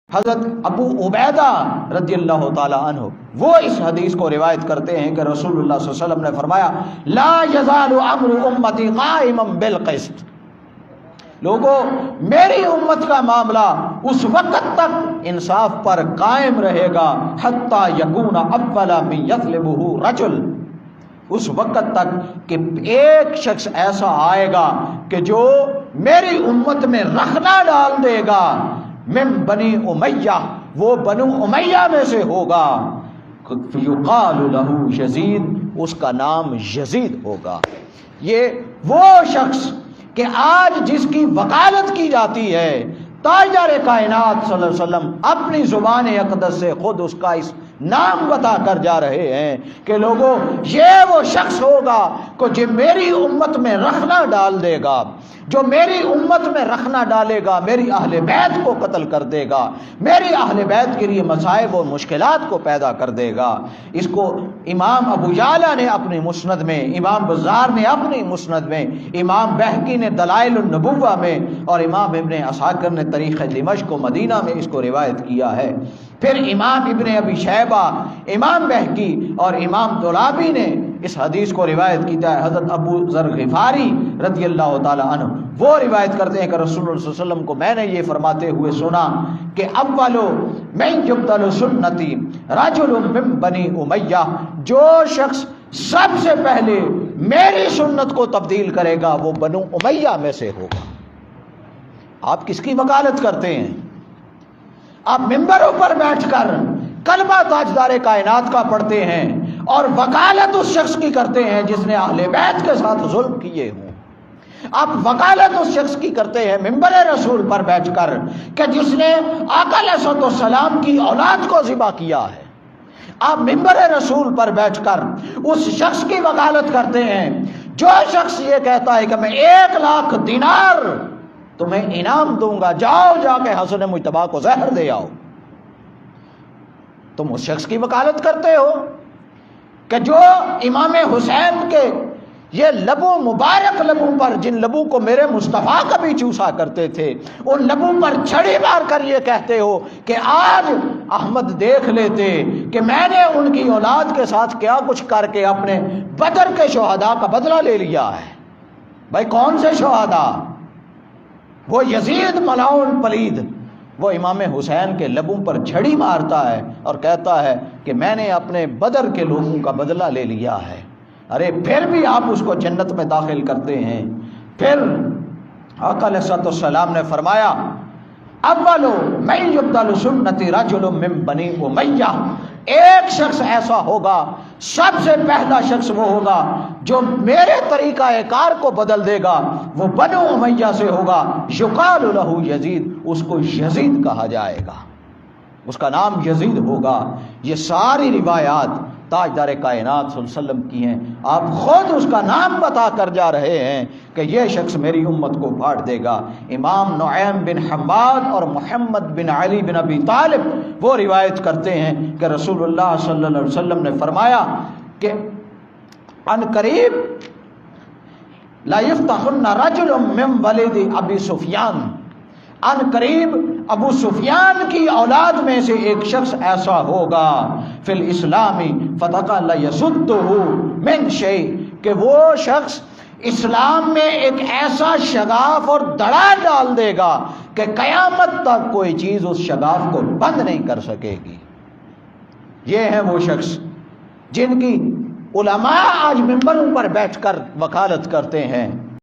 حضرت ابو عبیدہ رضی اللہ تعالی عنہ وہ اس حدیث کو روایت کرتے ہیں کہ رسول اللہ صلی اللہ علیہ وسلم نے فرمایا لا یزال امر امتی قائما بالقسط، لوگوں میری امت کا معاملہ اس وقت تک انصاف پر قائم رہے گا حتی یکون اول من یطلبہ رجل، اس وقت تک کہ ایک شخص ایسا آئے گا کہ جو میری امت میں رخنا ڈال دے گا، من بنی امیہ، وہ بنو امیہ میں سے ہوگا، یقال لہ یزید، اس کا نام یزید ہوگا۔ یہ وہ شخص کہ آج جس کی وکالت کی جاتی ہے تاجدار کائنات صلی اللہ علیہ وسلم اپنی زبان اقدس سے خود اس کا اس نام بتا کر جا رہے ہیں کہ لوگوں یہ وہ شخص ہوگا کہ جو میری امت میں رخنا ڈال دے گا، جو میری امت میں رخنا ڈالے گا، میری اہل بیت کو قتل کر دے گا، میری اہل بیت کے لیے مصائب اور مشکلات کو پیدا کر دے گا۔ اس کو امام ابو یعلا نے اپنی مسند میں، امام بزار نے اپنی مسند میں، امام بہقی نے دلائل النبوہ میں، اور امام ابن عساکر نے تاریخ دمشق و مدینہ میں اس کو روایت کیا ہے۔ پھر امام ابن ابی شیبہ، امام بہقی اور امام دولابی نے اس حدیث کو روایت کیا ہے۔ حضرت ابو ذر غفاری رضی اللہ تعالی عنہ وہ روایت کرتے ہیں کہ رسول اللہ صلی اللہ علیہ وسلم کو میں نے یہ فرماتے ہوئے سنا کہ اولو من یبدل سنتی رجل من بنی امیہ، جو شخص سب سے پہلے میری سنت کو تبدیل کرے گا وہ بنو امیہ میں سے ہوگا۔ آپ کس کی وکالت کرتے ہیں؟ آپ ممبروں پر بیٹھ کر کلمہ تاجدار کائنات کا پڑھتے ہیں اور وکالت اس شخص کی کرتے ہیں جس نے اہل بیت کے ساتھ ظلم کیے ہوں۔ آپ وکالت اس شخص کی کرتے ہیں ممبر رسول پر بیٹھ کر کہ جس نے آقا علیہ السلام کی اولاد کو ذبح کیا ہے۔ آپ ممبر رسول پر بیٹھ کر اس شخص کی وکالت کرتے ہیں جو شخص یہ کہتا ہے کہ میں 1,00,000 دینار تمہیں انعام دوں گا، جاؤ جا کے حسن مجتبیٰ کو زہر دے آؤ۔ تم اس شخص کی وکالت کرتے ہو کہ جو امام حسین کے یہ لبوں مبارک لبوں پر، جن لبوں کو میرے مصطفیٰ کبھی چوسا کرتے تھے، ان لبوں پر چھڑی مار کر یہ کہتے ہو کہ آج احمد دیکھ لیتے کہ میں نے ان کی اولاد کے ساتھ کیا کچھ کر کے اپنے بدر کے شہداء کا بدلہ لے لیا ہے۔ بھائی کون سے شہداء؟ وہ یزید ملعون پلید، وہ امام حسین کے لبوں پر چھڑی مارتا ہے اور کہتا ہے کہ میں نے اپنے بدر کے لوگوں کا بدلہ لے لیا ہے۔ ارے پھر بھی آپ اس کو جنت میں داخل کرتے ہیں۔ پھر آقا علیہ السلام نے فرمایا اولو من یبدل سنتی رجل من بنی امیہ، ایک شخص ایسا ہوگا، سب سے پہلا شخص وہ ہوگا جو میرے طریقہ کار کو بدل دے گا، وہ بنو امیہ سے ہوگا، یقال لہ یزید، اس کو یزید کہا جائے گا، اس کا نام یزید ہوگا۔ یہ ساری روایات تاجدار کائنات صلی اللہ علیہ وسلم کی ہیں، آپ خود اس کا نام بتا کر جا رہے ہیں کہ یہ شخص میری امت کو پھاڑ دے گا۔ امام نعیم بن حماد اور محمد بن علی بن ابی طالب وہ روایت کرتے ہیں کہ رسول اللہ صلی اللہ علیہ وسلم نے فرمایا کہ ان قریب لا یفتحن رجل من ولد ابی سفیان، ان قریب ابو سفیان کی اولاد میں سے ایک شخص ایسا ہوگا فی الاسلامی فتقل یسدہ من شیء، کہ وہ شخص اسلام میں ایک ایسا شگاف اور دڑا ڈال دے گا کہ قیامت تک کوئی چیز اس شگاف کو بند نہیں کر سکے گی۔ یہ ہیں وہ شخص جن کی علماء آج ممبروں پر بیٹھ کر وکالت کرتے ہیں۔